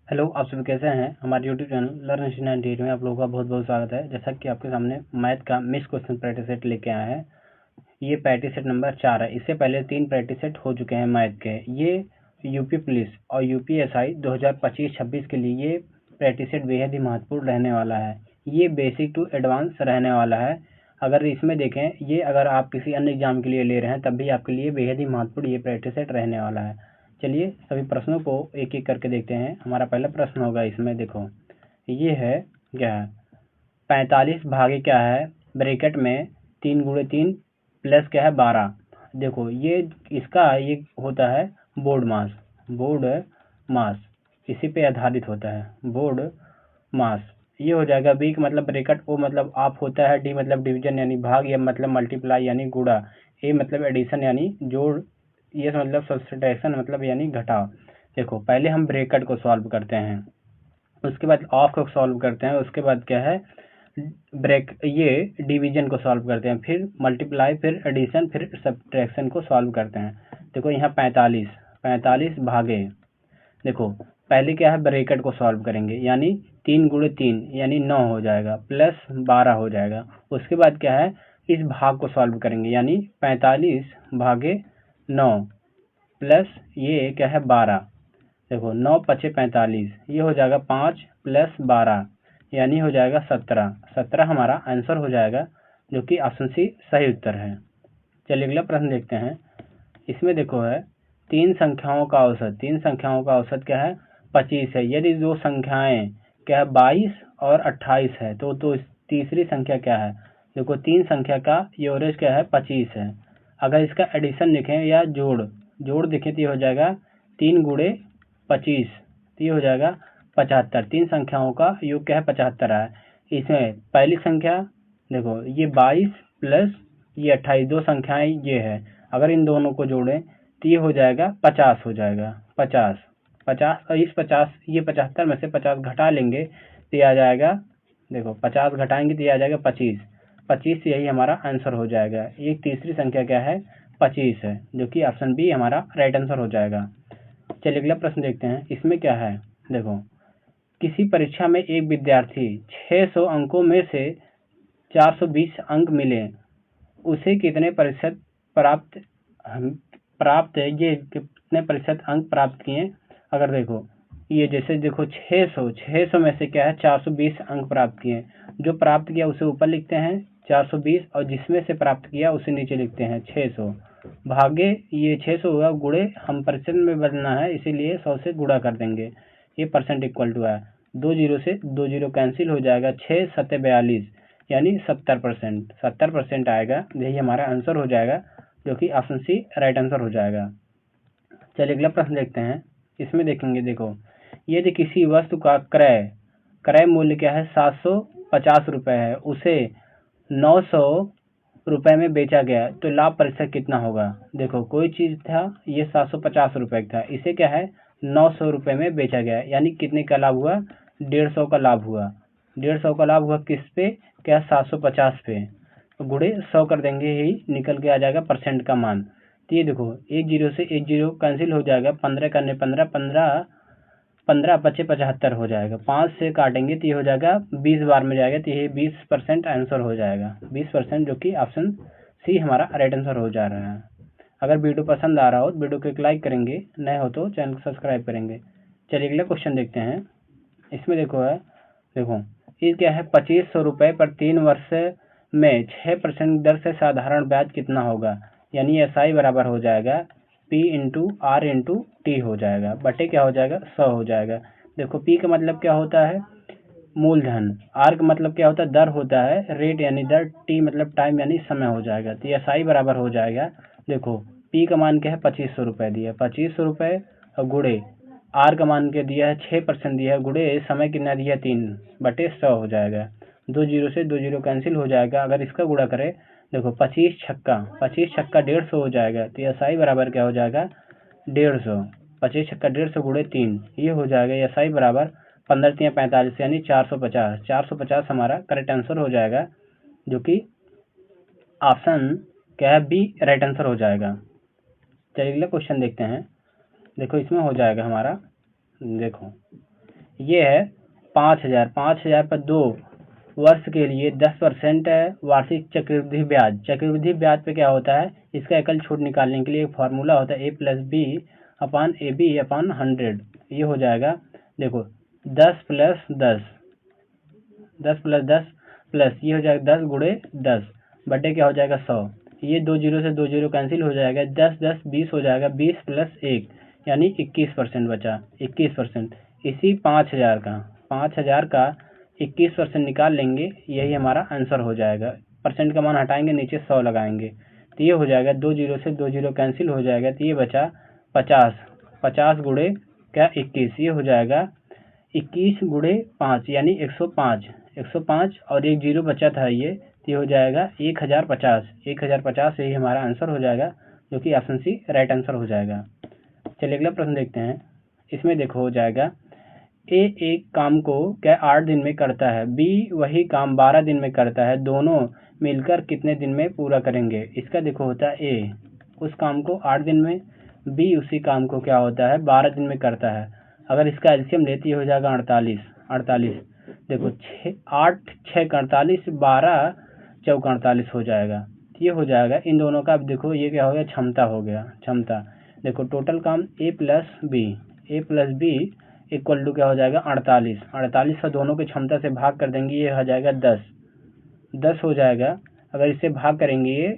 Hello, आप सभी कैसे हैं। हमारे यूट्यूब चैनल लर्न इंडिया 98 में आप लोगों का बहुत बहुत स्वागत है। जैसा कि आपके सामने मैथ का मिस क्वेश्चन प्रैक्टिस सेट लेके आए हैं। ये प्रैक्टिस सेट नंबर 4 है। इससे पहले 3 प्रैक्टिस सेट हो चुके हैं मैथ के। ये यूपी पुलिस और यूपीएसआई 2025-26 के लिए ये प्रैक्टिस सेट बेहद ही महत्वपूर्ण रहने वाला है। ये बेसिक टू एडवांस रहने वाला है। अगर इसमें देखें, ये अगर आप किसी अन्य एग्जाम के लिए ले रहे हैं तब भी आपके लिए बेहद ही महत्वपूर्ण ये प्रैक्टिस सेट रहने वाला है। चलिए सभी प्रश्नों को एक एक करके देखते हैं। हमारा पहला प्रश्न होगा, इसमें देखो ये है क्या है, 45 भागे क्या है ब्रैकेट में 3 गुणे 3 प्लस क्या है 12। देखो ये इसका ये होता है बोर्ड मास, इसी पे आधारित होता है बोर्ड मास। ये हो जाएगा। बी का मतलब ब्रैकेट, ओ मतलब आप होता है, डी मतलब डिवीजन यानी भाग, या मतलब मल्टीप्लाई यानी गुणा, ए मतलब एडिशन यानी जोड़, ये मतलब सब्सट्रैक्शन मतलब यानी घटाव। देखो पहले हम ब्रैकेट को सॉल्व करते हैं, उसके बाद ऑफ को सॉल्व करते हैं, उसके बाद क्या है ये डिवीजन को सॉल्व करते हैं, फिर मल्टीप्लाई, फिर एडिशन, फिर सब्ट्रैक्शन को सॉल्व करते हैं। देखो यहाँ 45 भागे, देखो पहले क्या है ब्रैकेट को सॉल्व करेंगे, यानी 3 गुणे 3 यानी 9 हो जाएगा, प्लस 12 हो जाएगा। उसके बाद क्या है इस भाग को सॉल्व करेंगे, यानी 45 भागे 9 प्लस ये क्या है 12। देखो 9 पचे 45, ये हो जाएगा 5 प्लस 12 यानी हो जाएगा 17 हमारा आंसर हो जाएगा, जो कि ऑप्शन सी सही उत्तर है। चलिए अगला प्रश्न देखते हैं। इसमें देखो है तीन संख्याओं का औसत क्या है 25 है। यदि दो संख्याएं क्या है 22 और 28 है तो तीसरी संख्या क्या है। देखो तीन संख्या का एवरेज क्या है 25 है। अगर इसका एडिशन लिखें या जोड़ देखें तो ये हो जाएगा 3 गुणे 25, तो ये हो जाएगा 75। तीन संख्याओं का योग क्या है 75 है। इसमें पहली संख्या देखो ये 22 प्लस ये 28, दो संख्याएं ये है। अगर इन दोनों को जोड़ें तो ये हो जाएगा 50 हो जाएगा। 50 और इस 50 ये 75 में से 50 घटा लेंगे तो ये आ जाएगा, देखो 50 घटाएंगे तो ये आ जाएगा 25, यही हमारा आंसर हो जाएगा। ये तीसरी संख्या क्या है 25 है, जो कि ऑप्शन बी हमारा राइट आंसर हो जाएगा। चलिए अगला प्रश्न देखते हैं। इसमें क्या है, देखो किसी परीक्षा में एक विद्यार्थी 600 अंकों में से 420 अंक मिले, उसे कितने प्रतिशत प्राप्त है, ये कितने प्रतिशत अंक प्राप्त किए। अगर देखो ये जैसे देखो 600 में से क्या है 420 अंक प्राप्त किए, जो प्राप्त किया उसे ऊपर लिखते हैं 420, और जिसमें से प्राप्त किया उसे नीचे लिखते हैं 600 भागे ये 600 हुआ, गुणे हम परसेंट में बदलना है इसीलिए 100 से गुणा कर देंगे। ये परसेंट इक्वल टू है 2 जीरो से 2 जीरो कैंसिल हो जाएगा, 6 सत्ते 42 यानी 70% आएगा। यही हमारा आंसर हो जाएगा, जो कि ऑप्शन सी राइट आंसर हो जाएगा। चलिए अगला प्रश्न देखते हैं। इसमें देखेंगे, देखो यदि किसी वस्तु का क्रय मूल्य क्या है 750 रुपये है, उसे 900 रुपये में बेचा गया तो लाभ प्रतिशत कितना होगा। देखो कोई चीज था ये 750 रुपये का था, इसे क्या है 900 रुपये में बेचा गया, यानी कितने का लाभ हुआ 150 का लाभ हुआ। 150 का लाभ हुआ किस पे, क्या 750 पे, तो गुणे 100 कर देंगे, यही निकल के आ जाएगा परसेंट का मान। तो ये देखो एक जीरो से एक जीरो कैंसिल हो जाएगा, 15 करने 15 पचे 75 हो जाएगा, 5 से काटेंगे तो ये हो जाएगा 20 बार में जाएगा, तो ये 20% आंसर हो जाएगा। 20%, जो कि ऑप्शन सी हमारा राइट आंसर हो जा रहा है। अगर वीडियो पसंद आ रहा हो तो वीडियो को एक लाइक करेंगे, नए हो तो चैनल को सब्सक्राइब करेंगे। चलिए अगला क्वेश्चन देखते हैं। इसमें देखो ये क्या है 2500 रुपये पर 3 वर्ष में 6% दर से साधारण ब्याज कितना होगा। यानी एसआई बराबर हो जाएगा P into R into T हो जाएगा, बटे क्या हो जाएगा 100 हो जाएगा। देखो पी का मतलब क्या होता है मूलधन, आर का मतलब क्या होता है दर होता है, रेट यानी दर, टी मतलब टाइम यानी समय हो जाएगा। तो एसआई बराबर हो जाएगा, देखो पी का मान क्या है 2500 रुपये दिया है, 2500 रुपये और गुड़े आर का मान के दिया है 6% दिया है, गुड़े समय कितना दिया 3 बटे 100 हो जाएगा। 2 जीरो से 2 जीरो कैंसिल हो जाएगा। अगर इसका गुणा करें, देखो 25 छक्का 150 हो जाएगा, तो एसआई बराबर क्या हो जाएगा 150, 25 छक्का 150 गुणे 3, ये हो जाएगा एसआई बराबर 15 3 45 यानी 450 हमारा करेक्ट आंसर हो जाएगा, जो कि ऑप्शन क्या है बी राइट आंसर हो जाएगा। चलिए अगला क्वेश्चन देखते हैं। देखो इसमें हो जाएगा हमारा, देखो ये है 5,000। 5,000 पर 2 वर्ष के लिए 10% है वार्षिक चक्रवृद्धि ब्याज। चक्रवृद्धि ब्याज पे क्या होता है, इसका एकल छूट निकालने के लिए एक फार्मूला होता है A+B/AB/100। ये हो जाएगा, देखो 10 + 10, 10 + 10 प्लस ये हो जाएगा 10 × 10 बटे क्या हो जाएगा 100। ये 2 जीरो से 2 जीरो कैंसिल हो जाएगा, 10 10 20 हो जाएगा, 20 + 1 यानी 21% बचा, 21%। इसी 5,000 का 21% निकाल लेंगे, यही हमारा आंसर हो जाएगा। परसेंट का मान हटाएंगे, नीचे 100 लगाएंगे, तो ये हो जाएगा 2 जीरो से 2 जीरो कैंसिल हो जाएगा, तो ये बचा 50। 50 गुणे क्या 21, ये हो जाएगा 21 × 5 यानी 105। 105 और एक जीरो बचा था, ये हो जाएगा 1050। 1050 यही हमारा आंसर हो जाएगा, जो कि ऑप्शन सी राइट आंसर हो जाएगा। चलिए अगला प्रश्न देखते हैं। इसमें देखो हो जाएगा ए एक काम को क्या 8 दिन में करता है, बी वही काम 12 दिन में करता है, दोनों मिलकर कितने दिन में पूरा करेंगे। इसका देखो होता है ए उस काम को 8 दिन में, बी उसी काम को क्या होता है 12 दिन में करता है। अगर इसका एलसीएम लेती हो जाएगा 48। 48 देखो 8 6 48, 12 चौक 48 हो जाएगा। ये हो जाएगा इन दोनों का। अब देखो ये क्या हो गया, क्षमता हो गया। क्षमता देखो टोटल काम A+B इक्वल टू क्या हो जाएगा 48। 48 का दोनों की क्षमता से भाग कर देंगे, ये हो जाएगा 10। 10 हो जाएगा। अगर इससे भाग करेंगे ये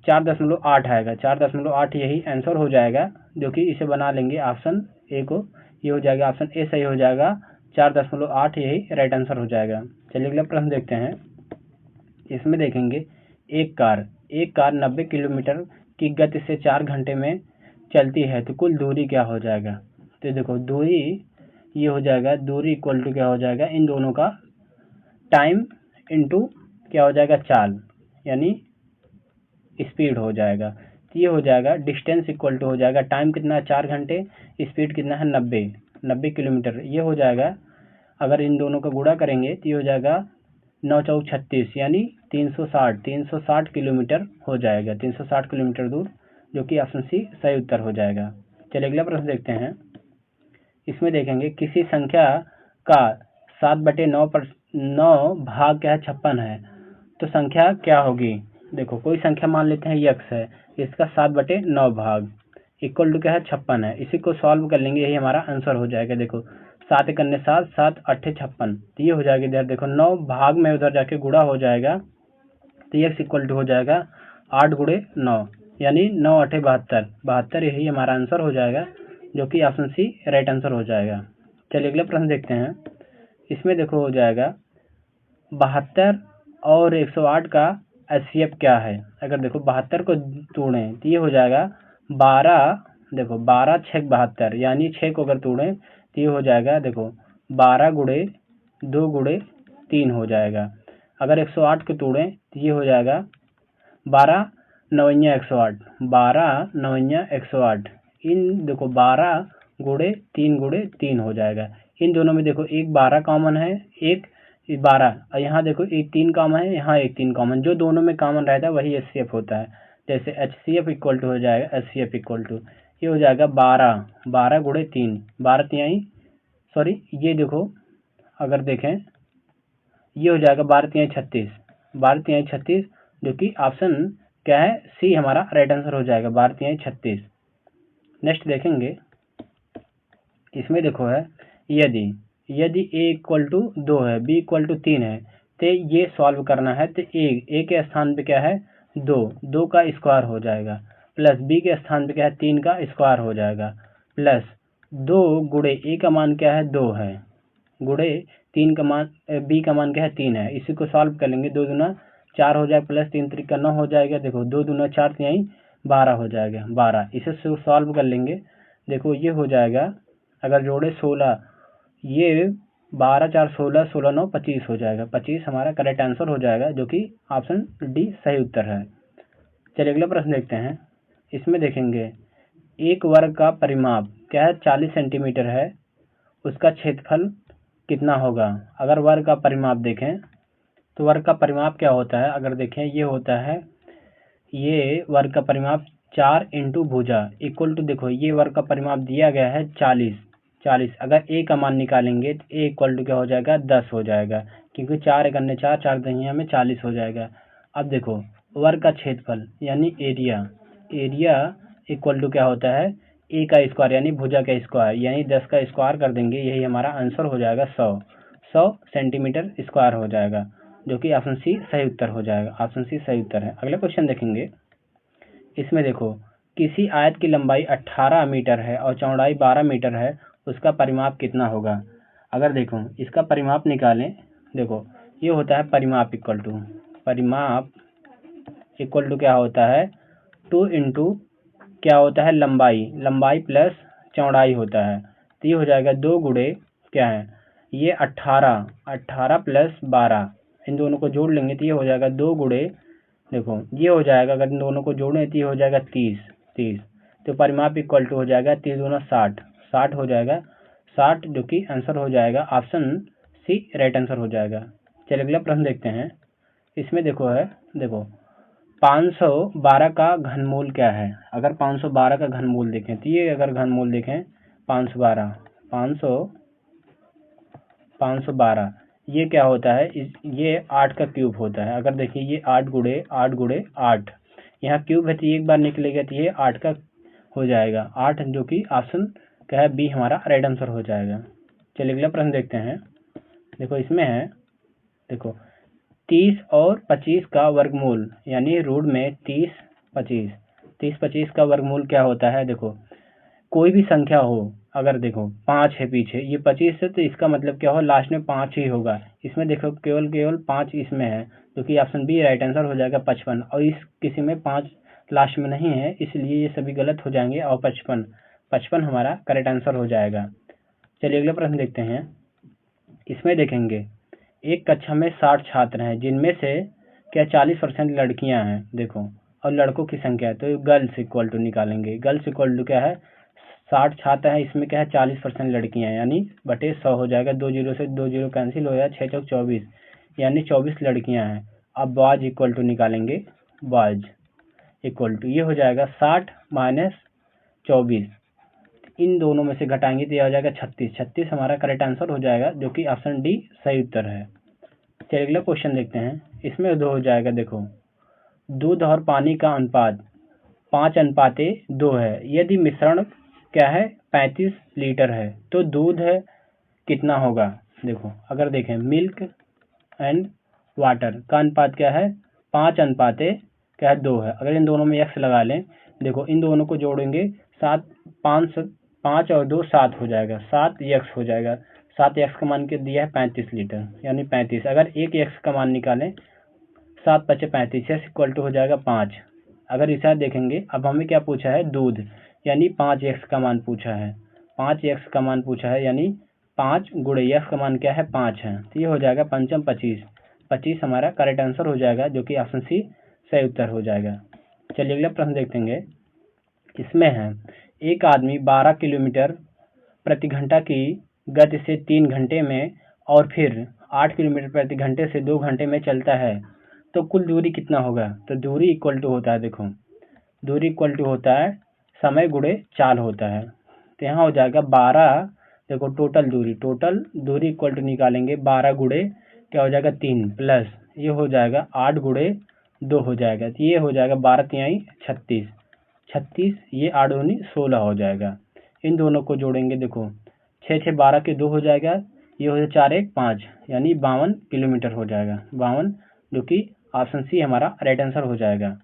4.8 आएगा। 4.8 यही आंसर हो जाएगा, जो कि इसे बना लेंगे ऑप्शन ए को। ये हो जाएगा ऑप्शन ए सही हो जाएगा, 4.8 यही राइट आंसर हो जाएगा। चलिए अगला प्रश्न देखते हैं। इसमें देखेंगे एक कार 90 किलोमीटर की गति से 4 घंटे में चलती है, तो कुल दूरी क्या हो जाएगा। तो देखो दूरी ये हो जाएगा, दूरी इक्वल टू क्या हो जाएगा, इन दोनों का टाइम इनटू क्या हो जाएगा चाल, यानी स्पीड हो जाएगा। तो ये हो जाएगा डिस्टेंस इक्वल टू हो जाएगा, टाइम कितना है 4 घंटे, स्पीड कितना है 90 किलोमीटर। ये हो जाएगा, अगर इन दोनों का गुणा करेंगे तो ये हो जाएगा 9 चौक 36 यानी 360 किलोमीटर हो जाएगा। 360 किलोमीटर दूर, जो कि ऑप्शन सी सही उत्तर हो जाएगा। चलिए अगला प्रश्न देखते हैं। इसमें देखेंगे किसी संख्या का 7/9 भाग क्या है 56 है, तो संख्या क्या होगी। देखो कोई संख्या मान लेते हैं x है, इसका 7/9 भाग इक्वल टू क्या है 56 है। इसी को सॉल्व कर लेंगे, यही हमारा आंसर हो जाएगा। देखो 7 × 7 7 8 56, तो ये हो जाएगा इधर देखो 9 भाग में उधर जाके गुणा हो जाएगा, तो x इक्वल टू हो जाएगा 8 × 9 यानी 9 8 72। 72 यही हमारा आंसर हो जाएगा, जो कि ऑप्शन सी राइट आंसर हो जाएगा। चलिए अगला प्रश्न देखते हैं। इसमें देखो हो जाएगा 72 और 108 का एचसीएफ क्या है। अगर देखो 72 को तोड़ें तो ये हो जाएगा 12, देखो 12 6 72 यानी 6 को अगर तोड़ें तो ये हो जाएगा देखो 12 × 2 × 3 हो जाएगा। अगर 108 को तोड़ें तो ये हो जाएगा 12 9 108, 12 9 108। इन देखो 12 × 3 × 3 हो जाएगा। इन दोनों में देखो एक 12 कॉमन है, एक 12, और यहाँ देखो एक 3 कॉमन है, यहाँ एक 3 कॉमन, जो दोनों में कॉमन रहता है वही एचसीएफ होता है। जैसे एचसीएफ इक्वल टू हो जाएगा एचसीएफ इक्वल टू ये हो जाएगा 12 × 3, 12 तिहाई सॉरी ये देखो अगर देखें ये हो जाएगा 12 तिहाई 36, 12 तिहाई 36, जो कि ऑप्शन क्या है सी हमारा राइट आंसर हो जाएगा 12 तिहाई 36। नेक्स्ट देखेंगे। इसमें देखो है यदि a इक्वल टू 2 है, b इक्वल टू 3 है, तो ये सॉल्व करना है। तो a के स्थान पे क्या है 2 का स्क्वायर हो जाएगा, प्लस b के स्थान पे क्या है 3 का स्क्वायर हो जाएगा, प्लस 2 × a का मान क्या है 2 है, गुणे 3 का मान b का मान क्या है 3 है। इसी को सॉल्व कर लेंगे, 2 दूना 4 हो जाएगा, प्लस 3 3 9 हो जाएगा। देखो 2 दूना 4 तिहाई 12 हो जाएगा 12। इसे सॉल्व कर लेंगे, देखो ये हो जाएगा अगर जोड़े 16, ये 12 4 16, 16 9 25 हो जाएगा। 25 हमारा करेक्ट आंसर हो जाएगा, जो कि ऑप्शन डी सही उत्तर है। चलिए अगला प्रश्न देखते हैं। इसमें देखेंगे एक वर्ग का परिमाप क्या है 40 सेंटीमीटर है, उसका क्षेत्रफल कितना होगा। अगर वर्ग का परिमाप देखें तो वर्ग का परिमाप क्या होता है, अगर देखें ये होता है, ये वर्ग का परिमाप 4 × भुजा इक्वल टू, देखो ये वर्ग का परिमाप दिया गया है 40, 40। अगर ए का मान निकालेंगे तो ए इक्वल टू क्या हो जाएगा 10 हो जाएगा, क्योंकि 4 एकन्ने 4, 4 दहिया में 40 हो जाएगा। अब देखो वर्ग का क्षेत्रफल यानी एरिया इक्वल टू क्या होता है ए का स्क्वायर यानी भुजा का स्क्वायर, यानी 10 का स्क्वायर कर देंगे, यही हमारा आंसर हो जाएगा 100 सेंटीमीटर स्क्वायर हो जाएगा, जो कि ऑप्शन सी सही उत्तर हो जाएगा। ऑप्शन सी सही उत्तर है। अगला क्वेश्चन देखेंगे। इसमें देखो किसी आयत की लंबाई 18 मीटर है और चौड़ाई 12 मीटर है, उसका परिमाप कितना होगा। अगर देखो इसका परिमाप निकालें, देखो ये होता है परिमाप इक्वल टू क्या होता है 2 इंटू क्या होता है लंबाई प्लस चौड़ाई होता है, तो ये हो जाएगा 2 गुणे क्या है ये 18 प्लस 12, इन दोनों को जोड़ लेंगे तो ये हो जाएगा 2 गुणे, देखो ये हो जाएगा अगर इन दोनों को जोड़ें तो ये हो जाएगा 30, तो परिमाप इक्वल टू हो जाएगा 30 दूना 60 हो जाएगा, 60 जो कि आंसर हो जाएगा ऑप्शन सी राइट आंसर हो जाएगा। चलिए अगला प्रश्न देखते हैं। इसमें देखो 512 का घनमूल क्या है। अगर 512 का घनमूल देखें तो ये अगर घनमूल देखें 512 ये क्या होता है ये 8 का क्यूब होता है। अगर देखिए ये 8 गुणे 8 यहाँ क्यूब है तो एक बार निकलेगा तो ये 8 का हो जाएगा 8, जो कि ऑप्शन क्या है बी हमारा राइट आंसर हो जाएगा। चलिए अगला प्रश्न देखते हैं। देखो इसमें है देखो 30 और 25 का वर्गमूल यानी रूट में 30-25 का वर्गमूल क्या होता है। देखो कोई भी संख्या हो, अगर देखो 5 है पीछे ये 25 है तो इसका मतलब क्या हो लास्ट में 5 ही होगा। इसमें देखो केवल 5 इसमें है, जो कि ऑप्शन बी राइट आंसर हो जाएगा 55, और इस किसी में 5 लास्ट में नहीं है इसलिए ये सभी गलत हो जाएंगे और 55 हमारा करेक्ट आंसर हो जाएगा। चलिए अगला प्रश्न देखते हैं। इसमें देखेंगे एक कक्षा में 60 छात्र हैं जिनमें से क्या 40% लड़कियां हैं, देखो और लड़कों की संख्या है तो गर्ल्स इक्वल टू निकालेंगे। गर्ल्स इक्वल टू क्या है 60 छात्र हैं, इसमें क्या है 40% लड़कियां हैं यानी बटे 100 हो जाएगा, 2 जीरो से 2 जीरो कैंसिल हो जाएगा, 6 चौक 24 यानी 24 लड़कियां हैं। अब बॉयज इक्वल टू निकालेंगे, बॉयज इक्वल टू ये हो जाएगा 60 माइनस 24, इन दोनों में से घटाएंगे तो यह हो जाएगा 36 हमारा करेक्ट आंसर हो जाएगा, जो कि ऑप्शन डी सही उत्तर है। चलिए अगला क्वेश्चन देखते हैं। इसमें दो हो जाएगा, देखो दूध और पानी का अनुपात 5:2 है। यदि मिश्रण क्या है 35 लीटर है तो दूध है कितना होगा। देखो अगर देखें मिल्क एंड वाटर का अनुपात क्या है 5:2 है। अगर इन दोनों में x लगा लें, देखो इन दोनों को जोड़ेंगे 5 और 2 7 हो जाएगा, 7x हो जाएगा। 7x का मान के दिया है 35 लीटर यानी 35, अगर 1x का मान निकालें 7×5 = 35 इक्वल टू हो जाएगा 5। अगर इसे देखेंगे अब हमें क्या पूछा है दूध यानी 5x का मान पूछा है, 5x का मान पूछा है यानी 5 गुणे x का मान क्या है 5 है, तो ये हो जाएगा 5×5 = 25 हमारा करेक्ट आंसर हो जाएगा, जो कि ऑप्शन सी सही उत्तर हो जाएगा। चलिए अगला प्रश्न देखेंगे। इसमें है एक आदमी 12 किलोमीटर प्रति घंटा की गति से 3 घंटे में और फिर 8 किलोमीटर प्रति घंटे से 2 घंटे में चलता है तो कुल दूरी कितना होगा। तो दूरी इक्वल टू होता है, देखो दूरी इक्वल टू होता है समय गुणे चाल होता है, तो यहाँ हो जाएगा 12, देखो टोटल दूरी इक्वल टू निकालेंगे 12 गुणे क्या हो जाएगा 3 प्लस ये हो जाएगा 8 गुणे 2 हो जाएगा, तो ये हो जाएगा 12×3 = 36, ये 8 दूनी 16 हो जाएगा। इन दोनों को जोड़ेंगे, देखो 6 12 के 2 हो जाएगा, ये हो जाएगा 4 1 5 यानी 52 किलोमीटर हो जाएगा, 52, जो कि ऑप्शन सी हमारा राइट आंसर हो जाएगा।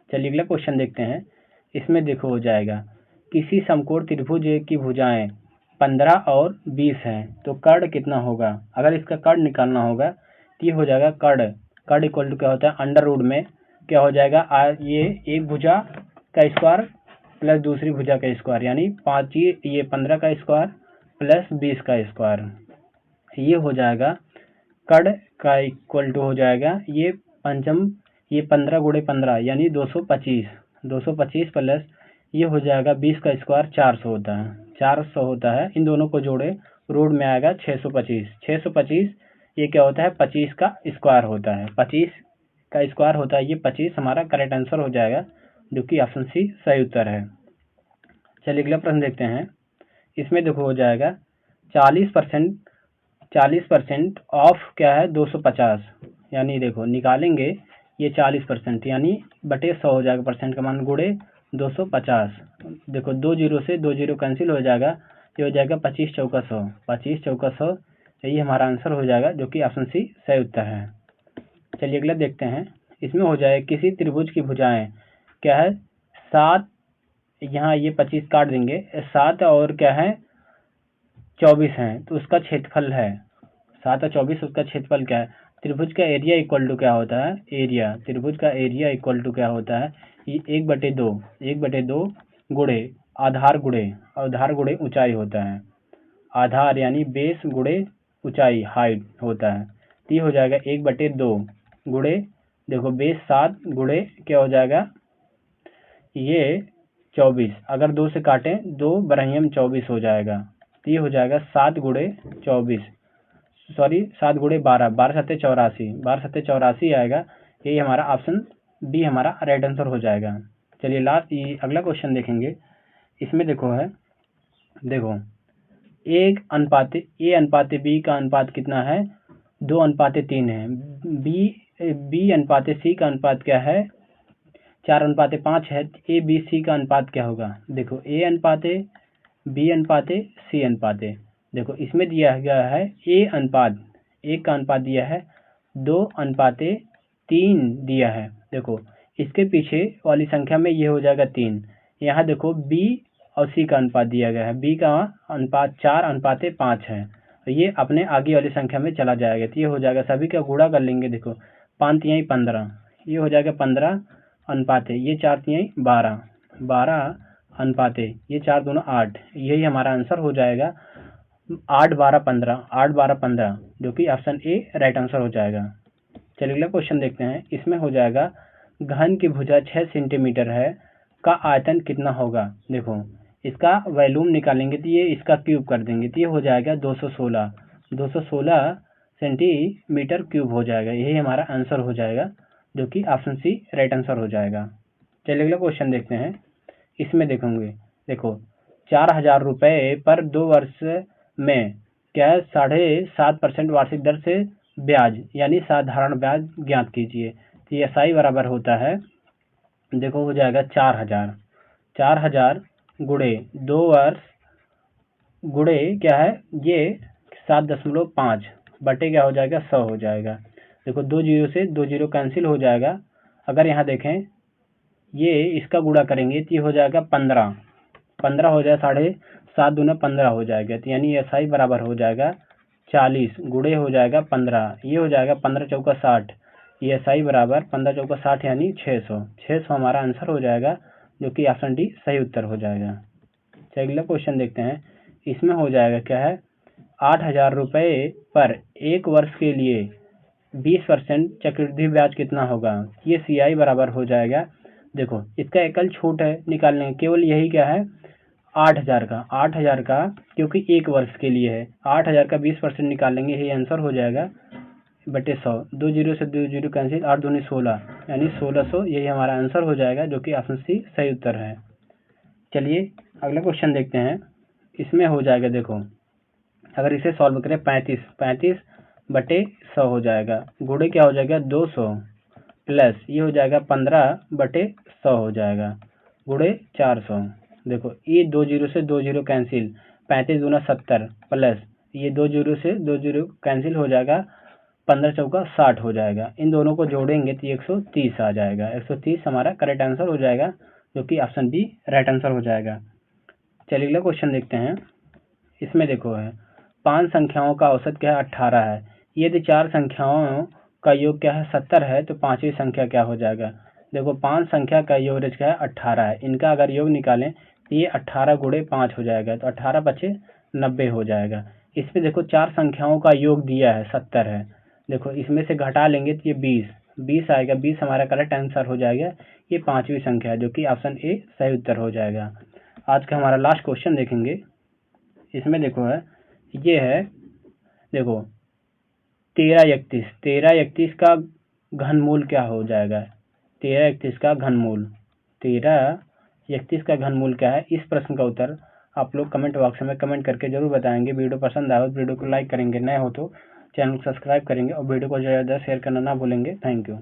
चलिए अगला क्वेश्चन देखते हैं। इसमें देखो हो जाएगा किसी समकोण त्रिभुज की भुजाएं 15 और 20 हैं तो कर्ण कितना होगा। अगर इसका कर्ण निकालना होगा तो ये हो जाएगा कर्ण इक्वल टू क्या होता है अंडर रूट में क्या हो जाएगा ये एक भुजा का स्क्वायर प्लस दूसरी भुजा का स्क्वायर यानी 15 का स्क्वायर प्लस 20 का स्क्वायर, ये हो जाएगा कर्ण का इक्वल टू हो जाएगा ये 15 गुणे 15 यानी 225 प्लस ये हो जाएगा 20 का स्क्वायर 400 होता है। इन दोनों को जोड़े रूट में आएगा 625 ये क्या होता है 25 का स्क्वायर होता है, 25 का स्क्वायर होता है, ये 25 हमारा करेक्ट आंसर हो जाएगा, जो कि ऑप्शन सी सही उत्तर है। चलिए अगला प्रश्न देखते हैं। इसमें देखो हो जाएगा 40% ऑफ क्या है 250, यानी देखो निकालेंगे ये 40% यानी बटे 100 हो जाएगा, परसेंट का मान गुणे 250। देखो 2 जीरो से 2 जीरो कैंसिल हो जाएगा, ये हो जाएगा 25 चौका 100, 25 चौका 100, यही हमारा आंसर हो जाएगा, जो कि ऑप्शन सी सही उत्तर है। चलिए अगला देखते हैं। इसमें हो जाएगा किसी त्रिभुज की भुजाएं क्या है 7, यहाँ ये 25 काट देंगे, 7 और क्या है 24 है, तो उसका क्षेत्रफल है 7 और 24, उसका क्षेत्रफल क्या है। त्रिभुज का एरिया इक्वल टू क्या होता है, एरिया, त्रिभुज का एरिया इक्वल टू क्या होता है, ये 1/2 गुणे आधार गुणे ऊंचाई होता है। आधार यानी बेस गुणे ऊंचाई हाइट होता है, तो ये हो जाएगा 1/2 गुणे, देखो बेस 7 गुणे क्या हो जाएगा ये 24, अगर 2 से काटें 2 बरहियम 24 हो जाएगा, तो ये हो जाएगा 7 गुणे 24, सॉरी 7 गुणे 12, 12 सत्ते 84, 12 सत्ते 84 आएगा। यही हमारा ऑप्शन बी हमारा राइट आंसर हो जाएगा। चलिए लास्ट ये अगला क्वेश्चन देखेंगे। इसमें देखो है, देखो ए अनुपात बी का अनुपात कितना है 2:3 है। बी अनुपात सी का अनुपात क्या है 4:5 है। ए बी सी का अनुपात क्या होगा, देखो ए अनुपात बी अनुपात सी अनुपात, देखो इसमें दिया गया है ए अनुपात, एक का अनुपात दिया है 2:3 दिया है। देखो इसके पीछे वाली संख्या में ये हो जाएगा 3, यहाँ देखो बी और सी का अनुपात दिया गया है, बी का अनुपात 4:5 है, तो ये अपने आगे वाली संख्या में चला जाएगा, तो ये हो जाएगा सभी का गुणा कर लेंगे, देखो 5 तिहाई 15, ये हो जाएगा 15 अनुपात है, ये 4 तिहाई 12, 12 अनुपात है, ये 4 दूना 8, यही हमारा आंसर हो जाएगा 8 12 15, 8 12 15, जो कि ऑप्शन ए राइट आंसर हो जाएगा। चलिए अगला क्वेश्चन देखते हैं। इसमें हो जाएगा घन की भुजा 6 सेंटीमीटर है का आयतन कितना होगा। देखो इसका वॉल्यूम निकालेंगे तो ये इसका क्यूब कर देंगे, तो ये हो जाएगा 216 सेंटीमीटर क्यूब हो जाएगा, यही हमारा आंसर हो जाएगा, जो कि ऑप्शन सी राइट आंसर हो जाएगा। चलिए अगला क्वेश्चन देखते हैं। इसमें देखेंगे, देखो 4,000 रुपये पर 2 वर्ष में क्या है 7.5% वार्षिक दर से ब्याज यानी साधारण ब्याज ज्ञात कीजिए। तो ये SI बराबर होता है, देखो हो जाएगा 4,000 गुणे 2 वर्ष गुणे क्या है ये 7.5 बटे क्या हो जाएगा 100 हो जाएगा। देखो 2 जीरो से 2 जीरो कैंसिल हो जाएगा, अगर यहाँ देखें ये इसका गुणा करेंगे तो ये हो जाएगा 15 हो जाए 7.5 दूना 15 हो जाएगा, तो यानी SI बराबर हो जाएगा 40 गुणे हो जाएगा 15, ये हो जाएगा 15 चौका 60, ये SI बराबर 15 चौका 60 यानी 600 हमारा आंसर हो जाएगा, जो कि ऑप्शन डी सही उत्तर हो जाएगा। चलिए अगला क्वेश्चन देखते हैं। इसमें हो जाएगा क्या है 8,000 रुपये पर 1 वर्ष के लिए 20% चक्रवृद्धि ब्याज कितना होगा। ये CI बराबर हो जाएगा, देखो इसका एकल छूट है निकालने, केवल यही क्या है 8,000 का क्योंकि 1 वर्ष के लिए है, 8,000 का 20% निकालेंगे, यही आंसर हो जाएगा बटे 100, 2 जीरो से 2 जीरो कैंसिल, 8 दूनी 16 यानी 1600, यही हमारा आंसर हो जाएगा, जो कि ऑप्शन सी सही उत्तर है। चलिए अगला क्वेश्चन देखते हैं। इसमें हो जाएगा, देखो अगर इसे सॉल्व करें 35 बटे 100 हो जाएगा, गुणे क्या हो जाएगा 200 प्लस ये हो जाएगा 15 बटे 100 हो जाएगा गुणे 400। देखो ये 2 जीरो से 2 जीरो कैंसिल, 35 दूना 70 प्लस ये 2 जीरो से 2 जीरो कैंसिल हो जाएगा, 15 चौका 60 हो जाएगा, इन दोनों को जोड़ेंगे तो 130 आ जाएगा, 130 हमारा करेक्ट आंसर हो जाएगा, जो कि ऑप्शन बी राइट आंसर हो जाएगा। चलिए अगला क्वेश्चन देखते हैं। इसमें देखो है 5 संख्याओं का औसत क्या है 18 है, यदि 4 संख्याओं का योग क्या है 70 है, तो 5वीं संख्या क्या हो जाएगा। देखो 5 संख्या का एवरेज क्या है 18 है, इनका अगर योग निकालें तो ये 18 गुणे 5 हो जाएगा, तो 18 पचे 90 हो जाएगा। इसमें देखो 4 संख्याओं का योग दिया है 70 है, देखो इसमें से घटा लेंगे तो ये 20 आएगा, 20 हमारा करेक्ट आंसर हो जाएगा, ये 5वीं संख्या है, जो कि ऑप्शन ए सही उत्तर हो जाएगा। आज का हमारा लास्ट क्वेश्चन देखेंगे। इसमें देखो है ये है, देखो 1331 का घनमूल क्या हो जाएगा। 1331 का घनमूल क्या है, इस प्रश्न का उत्तर आप लोग कमेंट बॉक्स में कमेंट करके जरूर बताएंगे। वीडियो पसंद आए तो वीडियो को लाइक करेंगे, नए हो तो चैनल को सब्सक्राइब करेंगे और वीडियो को ज़्यादा शेयर करना ना भूलेंगे। Thank you.